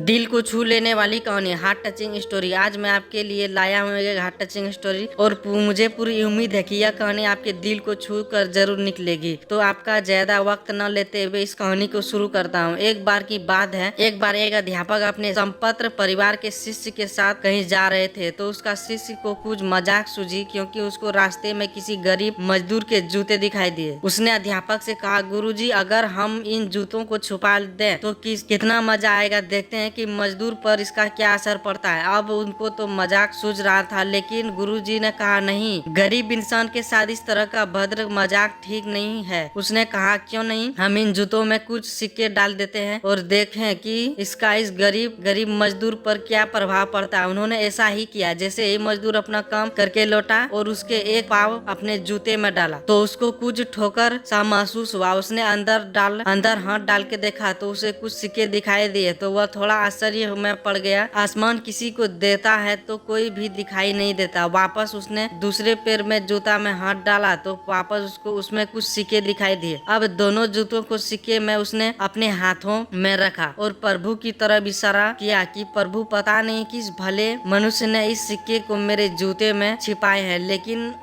दिल को छू लेने वाली कहानी, हार्ट टचिंग स्टोरी। आज मैं आपके लिए लाया हूँ एक हार्ट टचिंग स्टोरी और मुझे पूरी उम्मीद है कि यह कहानी आपके दिल को छू कर जरूर निकलेगी। तो आपका ज्यादा वक्त न लेते हुए इस कहानी को शुरू करता हूँ। एक बार की बात है, एक बार एक अध्यापक अपने संपन्न परिवार के शिष्य के साथ कहीं जा रहे थे तो उसका शिष्य को कुछ मजाक सूझी क्योंकि उसको रास्ते में किसी गरीब मजदूर के जूते दिखाई दिए। उसने अध्यापक से कहा, गुरुजी अगर हम इन जूतों को छुपा दें तो कितना मजा आएगा, देखते हैं कि मजदूर पर इसका क्या असर पड़ता है। अब उनको तो मजाक सूझ रहा था, लेकिन गुरुजी ने कहा, नहीं, गरीब इंसान के साथ इस तरह का भद्र मजाक ठीक नहीं है। उसने कहा, क्यों नहीं, हम इन जूतों में कुछ सिक्के डाल देते हैं और देखें कि इसका इस गरीब मजदूर पर क्या प्रभाव पड़ता है। उन्होंने ऐसा ही किया। जैसे ही मजदूर अपना काम करके लौटा और उसके एक पाव अपने जूते में डाला तो उसको कुछ ठोकर सा महसूस हुआ। उसने अंदर हाथ डाल के देखा तो उसे कुछ सिक्के दिखाई दिए तो वह थोड़ा आश्चर्य में पड़ गया। आसमान किसी को देता है तो कोई भी दिखाई नहीं देता। वापस उसने दूसरे पैर में जूता में हाथ डाला तो वापस उसको उसमें कुछ सिक्के दिखाई दिए। अब दोनों जूतों को सिक्के में उसने अपने हाथों में रखा और प्रभु की तरफ इशारा किया कि प्रभु, पता नहीं किस भले मनुष्य ने इस सिक्के को मेरे जूते में छिपाए हैं, लेकिन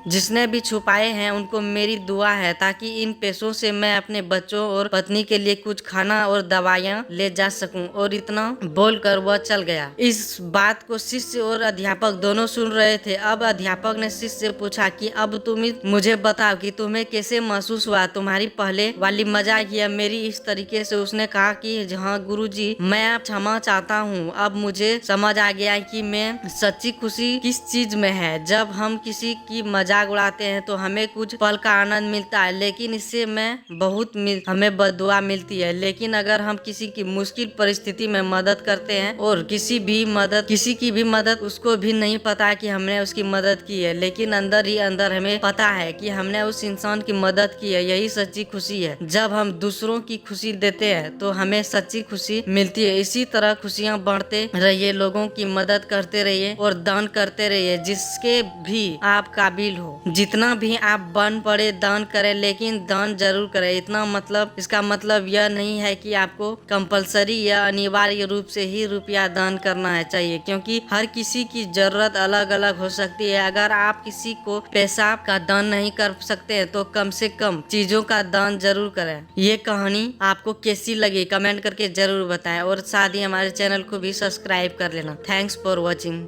जिसने भी छुपाए हैं उनको मेरी दुआ है ताकि इन पैसों से मैं अपने बच्चों और पत्नी के लिए कुछ खाना और दवाइयाँ ले जा सकूं। और इतना बोलकर वह चल गया। इस बात को शिष्य और अध्यापक दोनों सुन रहे थे। अब अध्यापक ने शिष्य से पूछा कि अब तुम मुझे बताओ कि तुम्हें कैसे महसूस हुआ, तुम्हारी पहले वाली मजाक या मेरी इस तरीके से। उसने कहा कि हाँ गुरुजी, मैं अब क्षमा चाहता हूँ। अब मुझे समझ आ गया कि मैं सच्ची खुशी किस चीज में है। जब हम किसी की मजाक उड़ाते हैं तो हमें कुछ पल का आनंद मिलता है, लेकिन इससे हमें बददुआ मिलती है। लेकिन अगर हम किसी की मुश्किल परिस्थिति में मदद करते हैं और किसी की भी मदद उसको भी नहीं पता कि हमने उसकी मदद की है, लेकिन अंदर ही अंदर हमें पता है कि हमने उस इंसान की मदद की है, यही सच्ची खुशी है। जब हम दूसरों की खुशी देते हैं तो हमें सच्ची खुशी मिलती है। इसी तरह खुशियाँ बांटते रहिए, लोगों की मदद करते रहिए और दान करते रहिए जिसके भी आप काबिल हो। जितना भी आप बन पड़े दान करें, लेकिन दान जरूर करें। इसका मतलब यह नहीं है कि आपको कंपलसरी या अनिवार्य रूप से ही रुपया दान करना है चाहिए, क्योंकि हर किसी की जरूरत अलग अलग हो सकती है। अगर आप किसी को पैसा का दान नहीं कर सकते हैं तो कम से कम चीजों का दान जरूर करें। ये कहानी आपको कैसी लगी कमेंट करके जरूर बताएं और साथ ही हमारे चैनल को भी सब्सक्राइब कर लेना। Thanks for watching.